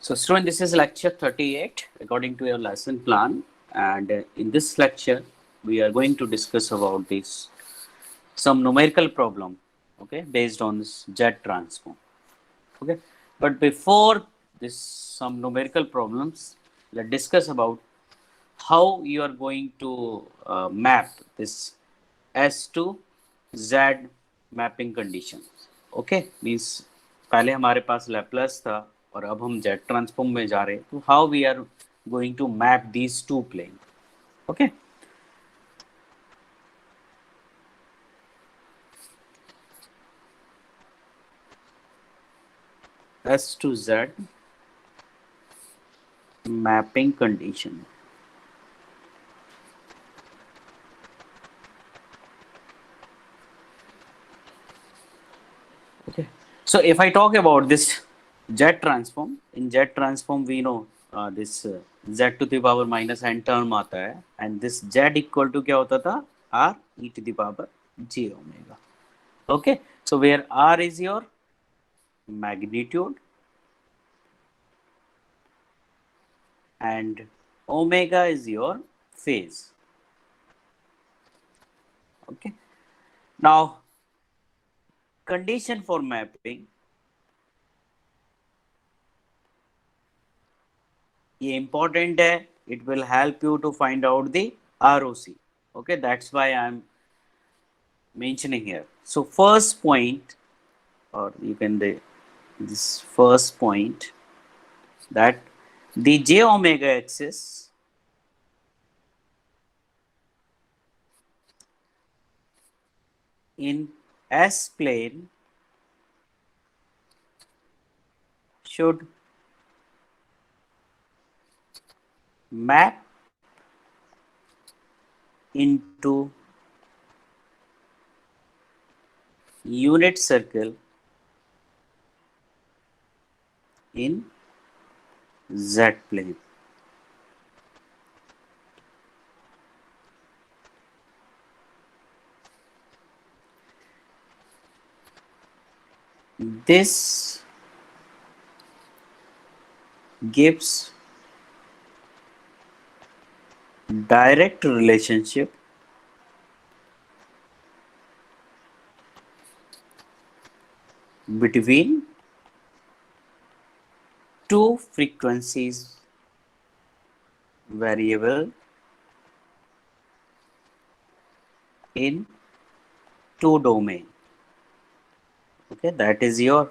So student, this is lecture 38 according to your lesson plan, and in this lecture we are going to discuss about this some numerical problem, okay, based on this Z transform, okay. But before this some numerical problems, let's discuss about how you are going to map this S to Z mapping condition, okay. Means पहले हमारे पास Laplace था और अब हम Z transform में जा रहे हैं, तो how we are going to map these two plane, okay. S to Z mapping condition. Okay. So if I talk about this Z transform, in Z transform we know this Z to the power minus n term आता है, and this Z equal to क्या होता था, R e to the power j omega. Okay. So where R is your magnitude and omega is your phase. Okay. Now condition for mapping, ये important है, it will help you to find out the ROC. Okay, that's why I'm mentioning here. So first point, or you can say this first point, that the j omega axis in S plane should map into unit circle in Z plane. This gives direct relationship between two frequencies variable in two domain. Okay, that is your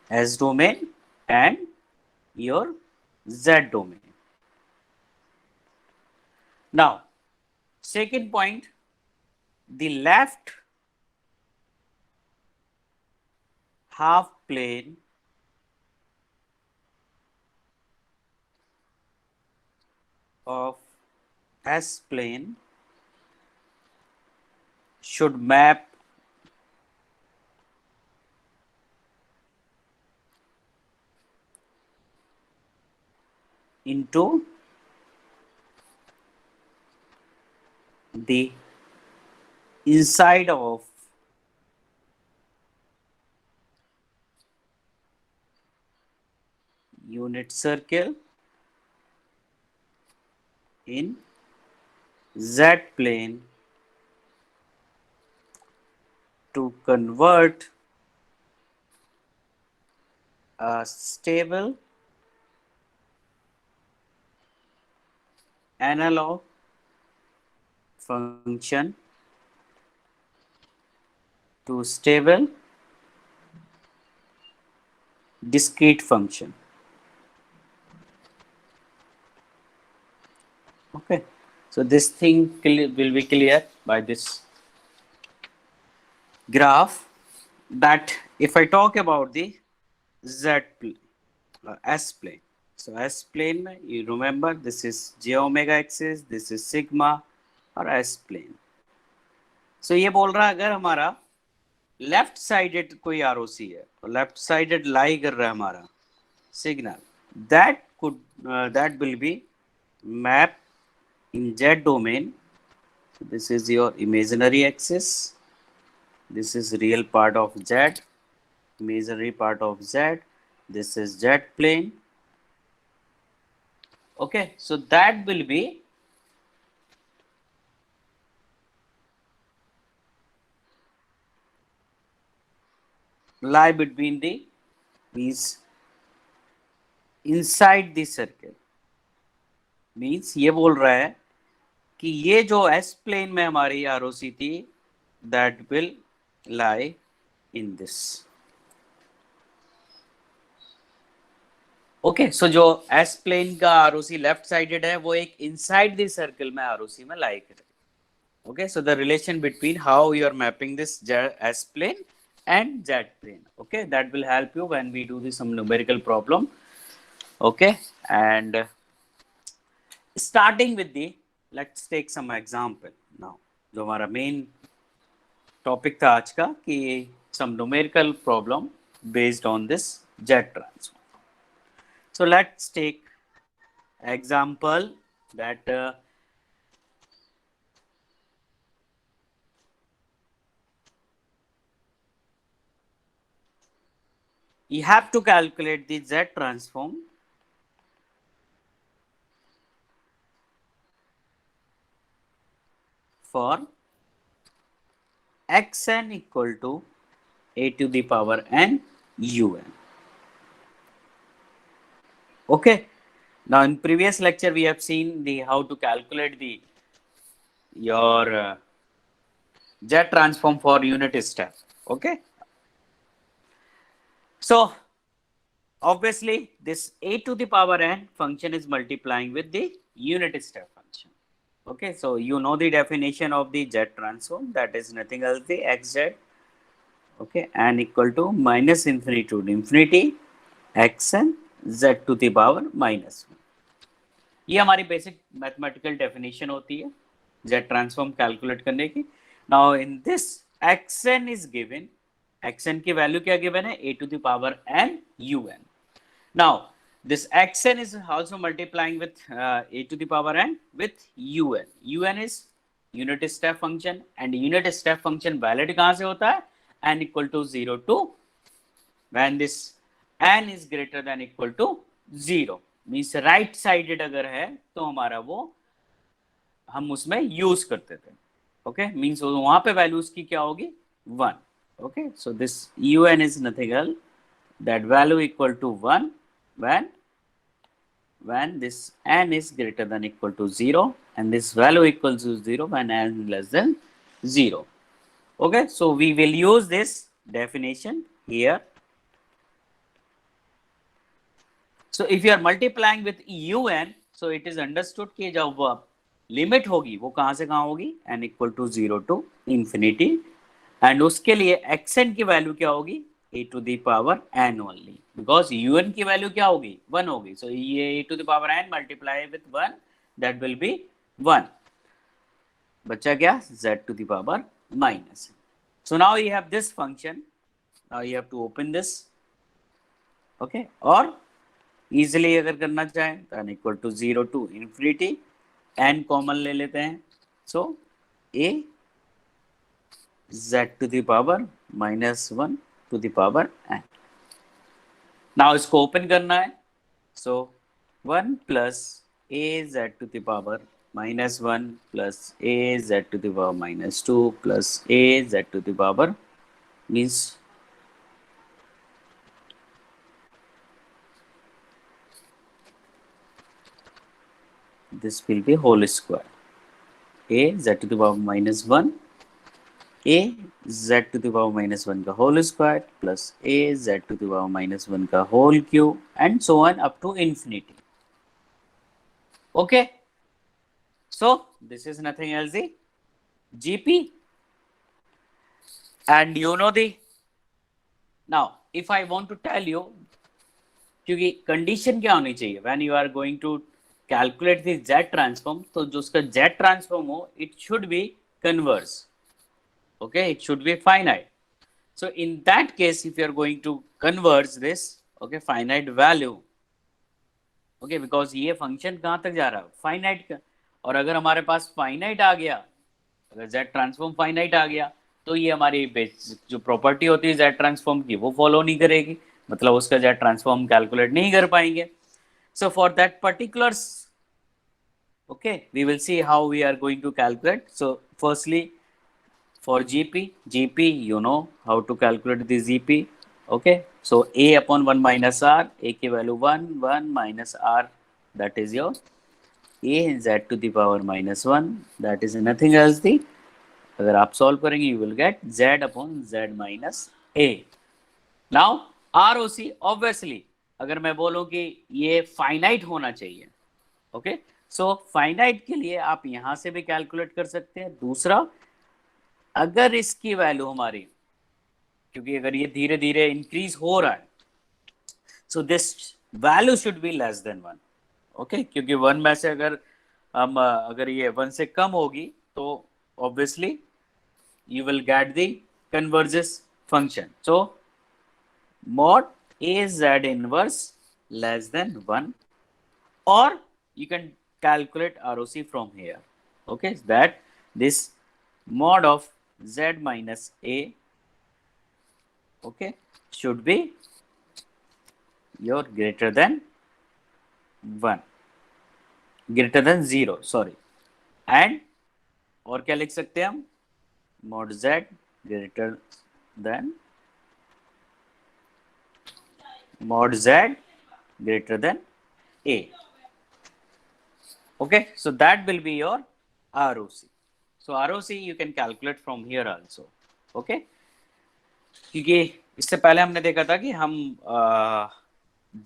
S domain and your Z domain. Now, second point, the left half plane of S plane should map into the inside of unit circle in Z plane to convert a stable analog function to stable discrete function. Okay, so this thing will be clear by this graph, that if I talk about the Z plane, S plane. So S plane, you remember this is j omega axis, this is sigma और S plane. So ये बोल रहा है अगर हमारा left sided कोई ROC है, तो लेफ्ट साइडेड लाई कर रहा है हमारा signal, that will be map in Z domain. So this is your imaginary axis, this is real part of Z, imaginary part of Z, this is Z plane, Okay, so that will be lie between the means inside the circle, means ये बोल रहा है कि ये जो S plane में हमारी ROC थी that will lie in this. Okay, so जो एस प्लेन का आरओसी लेफ्ट साइडेड है वो एक इनसाइड द सर्कल में आरओसी में लाई करेगा. Okay, so the relation between how you are mapping this S plane and Z plane. Okay, that will help you when we do some numerical problem. Okay, and starting with the, let's take some example now. जो हमारा main topic था आज का कि some numerical problem based on this Z transform. So let's take example that you have to calculate the Z transform for xn equal to a to the power n un. Okay. Now in previous lecture we have seen the how to calculate the your Z transform for unit step. Okay. So obviously this a to the power n function is multiplying with the unit step function. Okay, so you know the definition of the Z transform, that is nothing else the xz, okay, n equal to minus infinity to infinity xn z to the power minus 1. ये हमारी basic mathematical definition होती है Z transform calculate करने की. Now in this xn is given, xn की value क्या given है, a to the power n un. Now this xn is also multiplying with a to the power n with un. Un is unit step function and unit step function valid कहाँ से होता है, n equal to 0 to when this n is greater than equal to 0, means right sided अगर है तो हमारा वो हम उसमें यूज करते थे. ओके, मीन्स वहां पे वैल्यू उसकी क्या होगी, 1. Okay, so this un is nothing else that value equal to 1 when this n is greater than equal to 0 and this value equals to 0 when n is less than 0. Okay, so we will use this definition here. So if you are multiplying with un, so it is understood कि जब limit होगी वो कहां से कहां होगी, n equal to 0 to infinity, and उसके लिए xn की वैल्यू क्या होगी, a to the power n only, because un की वैल्यू क्या होगी, 1 होगी. So ये a to the power n multiply with 1, that will be 1. बच्चा क्या, z to the power minus. So now you have this function. Now you have to open this. Okay, और easily अगर करना चाहें तो n equal to 0 to infinity, n common ले लेते हैं. So a z to the power minus 1 to the power n. Now इसको open करना है. So 1 plus a z to the power minus 1 plus a z to the power minus 2 plus a z to the power means this will be whole square, a z to the power minus 1 a z to the power minus 1 का whole square plus a z to the power minus 1 का whole cube and so on up to infinity. Okay, so this is nothing else the gp, and you know the, now if I want to tell you, क्योंकि condition क्या होनी चाहिए when you are going to calculate the Z transform, तो जो उसका Z transform हो, it should be converse. Okay, it should be finite. So in that case, if you are going to converse this, okay, finite value, okay, because ये function कहाँ तक जा रहा है, finite का, और अगर हमारे पास finite आ गया, अगर Z transform finite आ गया, तो ये हमारी जो प्रॉपर्टी होती है Z transform की वो फॉलो नहीं करेगी, मतलब उसका Z transform कैलकुलेट नहीं कर पाएंगे. So for that particular Okay, we will see how we are going to calculate. So firstly, for gp, you know how to calculate the gp. Okay, so a upon 1 minus r, a की value 1 minus r, that is your a z to the power minus 1, that is nothing else the, अगर आप solve करेंगे you will get z upon z minus a. Now ROC obviously अगर मैं बोलूं कि ये finite होना चाहिए, ओके, सो फाइनाइट के लिए आप यहां से भी कैलकुलेट कर सकते हैं. दूसरा, अगर इसकी वैल्यू हमारी, क्योंकि अगर ये धीरे धीरे इंक्रीज हो रहा है, so this value should be less than 1. Okay, क्योंकि 1 में से अगर हम अगर ये 1 से कम होगी तो obviously you will get the convergence function. So mod AZ inverse less than 1, or you can calculate ROC from here. Okay, that this mod of Z minus A, okay, should be your greater than 1, greater than 0, sorry. And और क्या लिख सकते हैं हम, mod Z greater than mod Z greater than A. Okay, so that will be your ROC. So ROC you can calculate from here also. Okay, क्योंकि इससे पहले हमने देखा था कि हम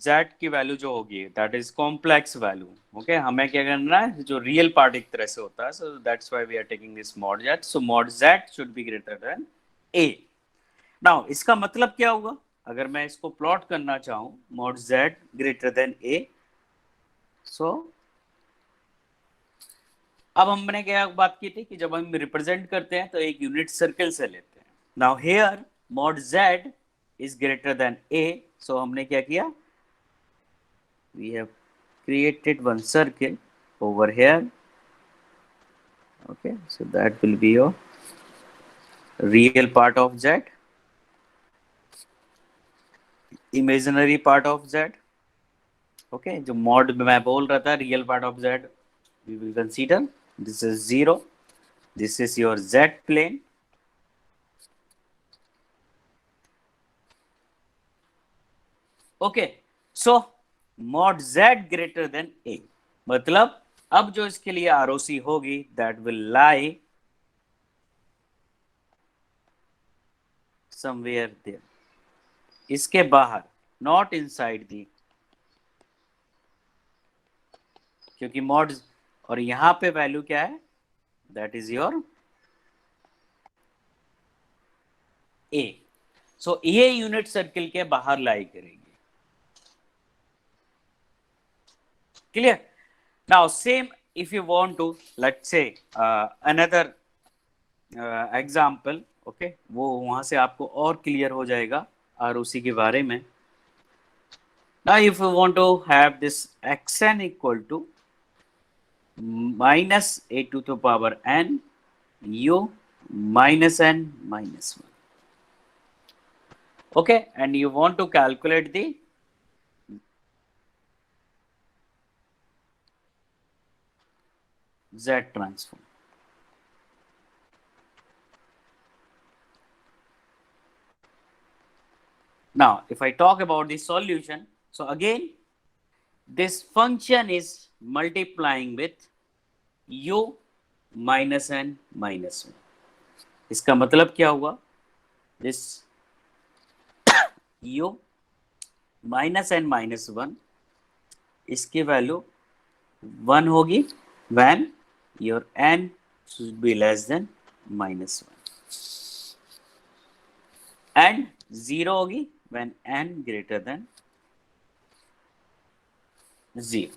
Z की वैल्यू जो होगी that is complex value. Okay, हमें क्या करना है, जो रियल पार्ट एक तरह से होता है, so that's why we are taking this mod Z. So mod Z should be greater than A. Now इसका मतलब क्या होगा, अगर मैं इसको प्लॉट करना चाहूं mod Z greater than A, सो अब हमने क्या बात की थी कि जब हम रिप्रेजेंट करते हैं तो एक यूनिट सर्कल से लेते हैं. Now here mod Z is greater than A, सो हमने क्या किया, we have created one circle over here. Okay, so that will be your real part of Z, imaginary part of Z. Okay, जो mod मैं बोल रहा था real part of Z, we will consider this is 0, this is your Z plane. Okay, so mod Z greater than A, मतलब अब जो इसके लिए ROC होगी that will lie somewhere there, इसके बाहर, not inside the, क्योंकि mod और यहां पे वैल्यू क्या है, that is your A. So ये यूनिट सर्किल के बाहर लाई करेगी. Clear? Now same, if you want to, let's say another example, okay, वो वहां से आपको और क्लियर हो जाएगा ROC के बारे में. Now if you want to have this xn equal to minus a to the power n u minus n minus 1, okay, and you want to calculate the Z transform. Now, if I talk about the solution, so again, this function is multiplying with u minus n minus 1. इसका मतलब क्या हुआ, this u minus n minus 1, इसकी value 1 होगी when your n should be less than minus 1, and 0 होगी when n greater than 0,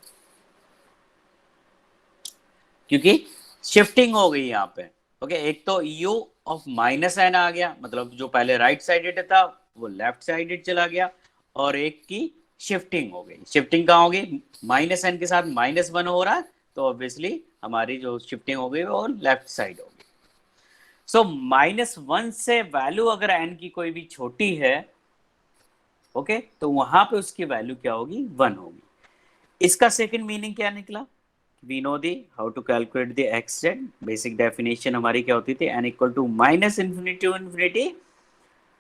क्योंकि shifting हो गई यहाँ पे. ओके, एक तो u ऑफ माइनस एन आ गया, मतलब जो पहले राइट साइडेड था वो लेफ्ट साइडेड चला गया, और एक की शिफ्टिंग हो गई. शिफ्टिंग कहाँ होगी, माइनस एन के साथ माइनस 1 हो रहा है, तो ऑब्वियसली हमारी जो शिफ्टिंग हो गई वो लेफ्ट साइड होगी. सो -1 से वैल्यू अगर n की कोई भी छोटी है, ओके, तो वहां पे उसकी वैल्यू क्या होगी, 1 होगी. इसका सेकंड मीनिंग क्या निकला, we know the how to calculate the X Z. Basic definition हमारी क्या होती थी, N equal to minus infinity to infinity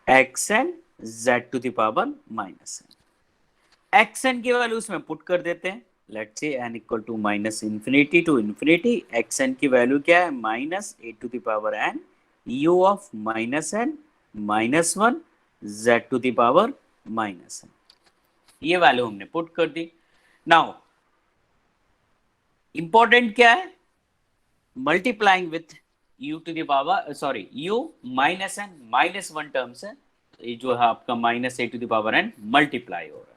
X N Z to the power minus N. X N की वैल्यू उसमें put कर देते हैं. Let's say N equal to minus infinity to infinity. X N की वैल्यू क्या है, minus A to the power N U of minus N minus one Z to the power minus N. ये value हमने put कर दी. Now important क्या है, multiplying with u to the power sorry u minus N minus one term से ये जो है आपका minus A to the power N multiply हो रहा है.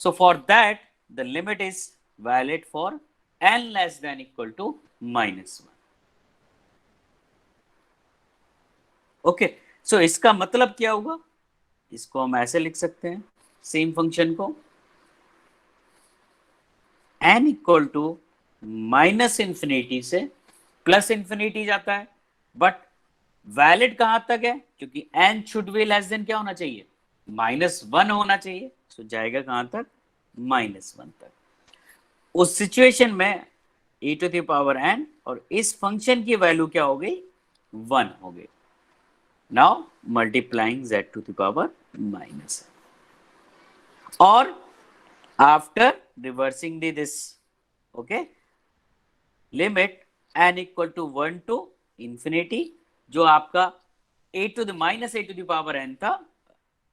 So for that, the limit is valid for n less than equal to minus 1. Okay, so इसका मतलब क्या होगा, इसको हम ऐसे लिख सकते हैं सेम फंक्शन को, n equal to minus infinity से प्लस इन्फिनिटी जाता है, बट वैलिड कहां तक है, क्योंकि n should be less than क्या होना चाहिए, माइनस वन होना चाहिए. सो जाएगा कहां तक, माइनस वन तक. उस सिचुएशन में e to the power n और इस फंक्शन की वैल्यू क्या हो गई, वन हो गई. Now multiplying z to the power minus और after reversing this okay limit n equal to one to infinity, जो आपका a to the minus A to the power n था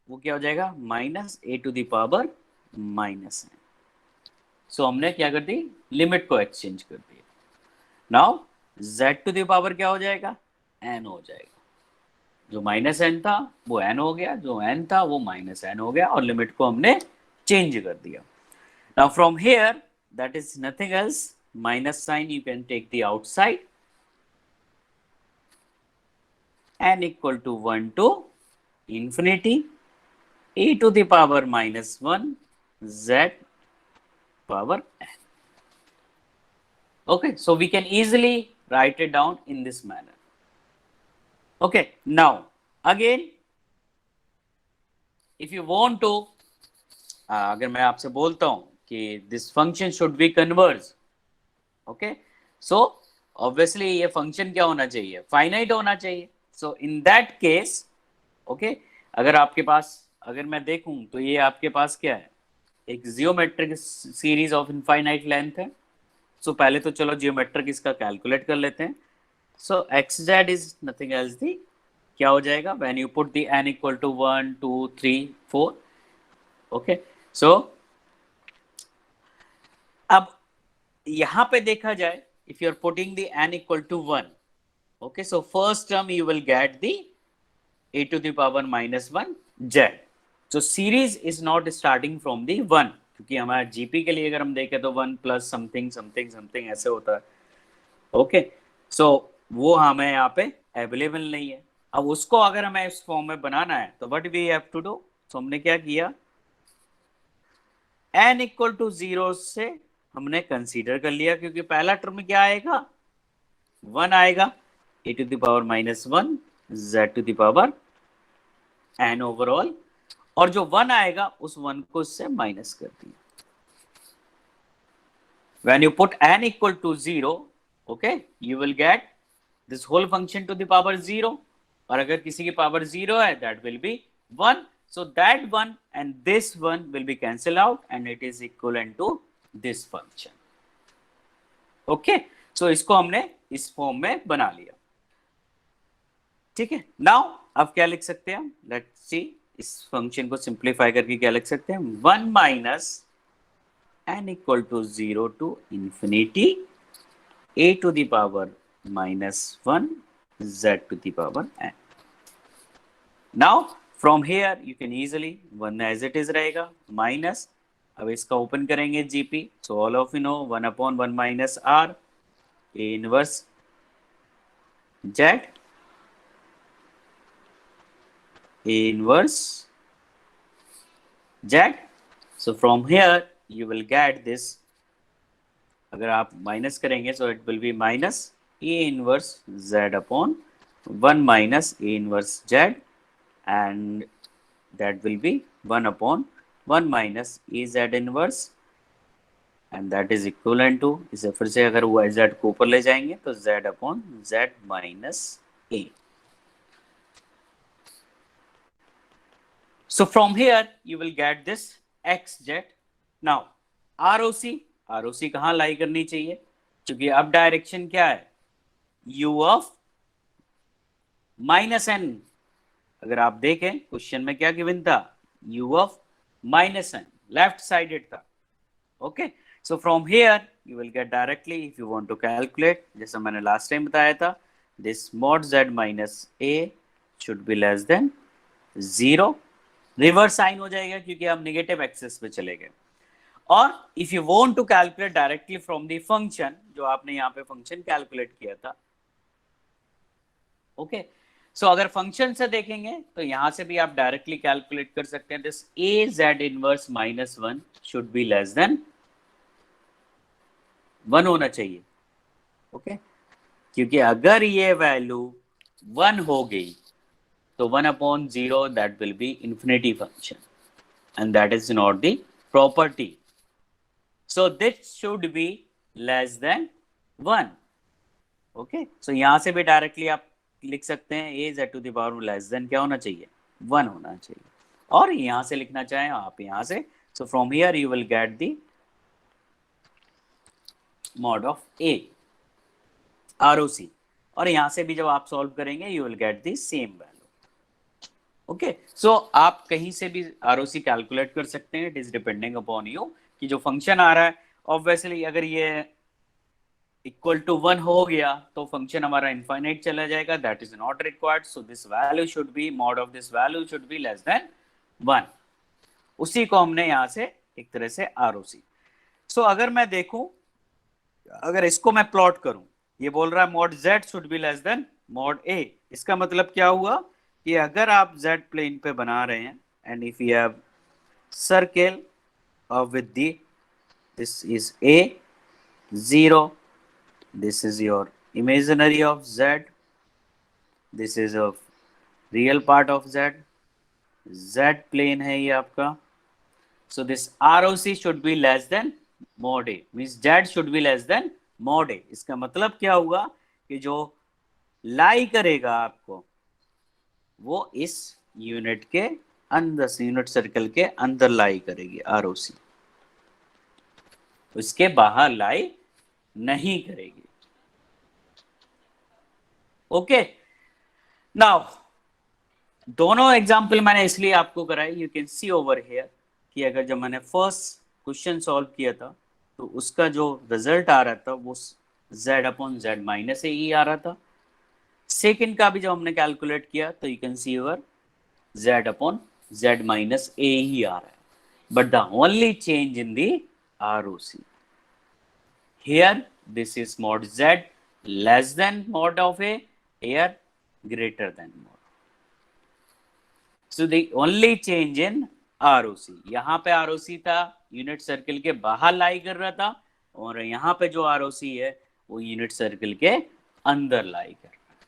वो क्या हो जाएगा, minus A to the power minus n. So हमने क्या कर दी, लिमिट को एक्सचेंज कर दिया. Now z to the power क्या हो जाएगा, n हो जाएगा. जो माइनस n था वो n हो गया, जो n था वो माइनस n हो गया, और लिमिट को हमने चेंज कर दिया. Now from here that is nothing else, minus sign you can take the outside, n equal to one to infinity e to the power minus 1 z power n. Okay, so we can easily write it down in this manner. Okay, now again if you want to अगर मैं आपसे बोलता हूं कि this function should be converged, okay, so obviously ये function क्या होना चाहिए, finite होना चाहिए. So in that case, okay, अगर आपके पास, अगर मैं देखूं तो ये आपके पास क्या है, एक geometric series of infinite length है. सो पहले तो चलो जियोमेट्रिक इसका कैलकुलेट कर लेते हैं. So x z is nothing else the, क्या हो जाएगा, when you put the n equal to 1 2 3 4. Okay, so अब यहां पे देखा जाए, if you are putting the n equal to 1, okay, so first term you will get the a to the power minus 1 z. So series is not starting from the 1, क्योंकि हमारा GP के लिए अगर हम देखें तो 1 प्लस समथिंग समथिंग समथिंग ऐसे होता है. ओके, सो वो हमें यहाँ पे अवेलेबल नहीं है. अब उसको अगर हमें इस फॉर्म में बनाना है तो what we have to do, तो हमने क्या किया, n इक्वल टू 0 से हमने कंसीडर कर लिया, क्योंकि पहला टर्म क्या आएगा, 1 आएगा, a to the power minus 1 z to the power n overall, और जो 1 आएगा उस 1 को इससे माइनस कर दिया. When you put n equal to 0, okay, you will get this whole function to the power 0, और अगर किसी की पावर 0 है that will be 1. So that 1 and this 1 will be cancelled out and it is equivalent to this function. Okay, so इसको हमने इस form में बना लिया. ठीक है, नाउ अब क्या लिख सकते हैं हम, लेट्स सी, इस फंक्शन को सिंप्लीफाई करके क्या लिख सकते हैं, 1 minus n equal to 0 to infinity a to the power minus 1 z to the power n. Now from here you can easily 1 as it is रहेगा, माइनस, अब इसका ओपन करेंगे GP, so all of you know 1 upon 1 minus r a inverse z a inverse z. So from here you will get this, अगर आप minus करेंगे so it will be minus a inverse z upon 1 minus a inverse z, and that will be 1 upon 1 minus a z inverse and that is equivalent to, इसे फिर से अगर वो z को ऊपर ले जाएंगे तो z upon z minus a. So from here you will get this xz. Now ROC कहाँ लाई करनी चाहिए, क्योंकि अब डायरेक्शन क्या है, u ऑफ माइनस n. अगर आप देखें क्वेश्चन में क्या गिवन था, u of minus n, left sided था. Okay, so from here you will get directly, if you want to calculate, जैसा मैंने लास्ट टाइम बताया था, this mod z minus a should be less than 0. Reverse sign हो जाएगा क्योंकि हम negative access पे चले गए. और if you want to calculate directly from the function, जो आपने यहाँ पे फंक्शन कैलकुलेट किया था, ओके, सो अगर फंक्शन से देखेंगे तो यहां से भी आप डायरेक्टली कैलकुलेट कर सकते हैं. This a z inverse minus 1 should be less than 1 होना चाहिए. ओके, क्योंकि अगर ये वैल्यू 1 हो गई तो 1 upon 0 that will be infinity function and that is not the property. So this should be less than 1. Okay, so यहां से भी डायरेक्टली आप लिख सकते हैं a z to the power less than क्या होना चाहिए, 1 होना चाहिए. और यहां से लिखना चाहें आप यहां से, सो from here you will get the mod of a ROC. और यहां से भी जब आप सॉल्व करेंगे you will get the same value. Okay, so आप कहीं से भी ROC कैलकुलेट कर सकते हैं. It is depending upon you कि जो फंक्शन आ रहा है. ऑब्वियसली अगर ये इक्वल टू 1 हो गया तो फंक्शन हमारा इनफाइनाइट चला जाएगा, that is not required. So this value should be, mod of this value should be less than 1. उसी को हमने यहां से एक तरह से ROC. सो अगर मैं देखूं, अगर इसको मैं प्लॉट करूं, ये बोल रहा है mod z should be less then mod a. इसका मतलब क्या हुआ कि अगर आप z प्लेन पे बना रहे हैं and if you have circle with the, this is a 0, this is your imaginary of z, this is a real part of z plane है ये आपका. so this ROC should be less than mod a, means z should be less than mod a. इसका मतलब क्या हुआ कि जो लाई करेगा आपको वो इस यूनिट के अंदर, यूनिट सर्कल के अंदर लाई करेगी ROC, उसके बाहर लाई नहीं करेगी. ओके, नाउ दोनों एग्जाम्पल मैंने इसलिए आपको कराई, you can see over here कि अगर जब मैंने फर्स्ट क्वेश्चन सॉल्व किया था तो उसका जो रिजल्ट आ रहा था वो z upon z minus a ही आ रहा था. सेकेंड का भी जब हमने कैलकुलेट किया तो you can see over z upon z minus a ही आ रहा है. But the only change in the ROC, here this is mod z less than mod of a, here greater than mod. So the only change in ROC, यहाँ पे ROC था unit circle के बाहर लाई कर रहा था, और यहाँ पे जो ROC है वो यूनिट सर्कल के अंदर लाई कर रहा है.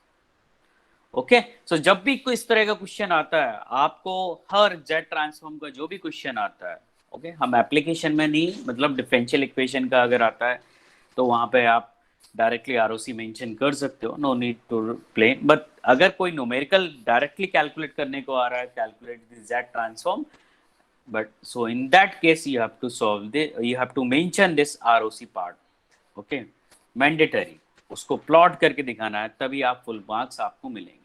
ओके, सो जब भी कोई इस तरह का क्वेश्चन आता है, आपको हर z ट्रांसफॉर्म का जो भी क्वेश्चन आता है, ओके, हम एप्लीकेशन में नहीं, मतलब डिफरेंशियल इक्वेशन का अगर आता है तो वहां पे आप डायरेक्टली ROC मेंशन कर सकते हो, no need to plane. But अगर कोई न्यूमेरिकल डायरेक्टली कैलकुलेट करने को आ रहा है, calculate the z transform, but so in that case you have to solve the, you have to mention this ROC part. Okay, mandatory, उसको plot करके दिखाना है, तभी आप फुल मार्क्स आपको मिलेंगे.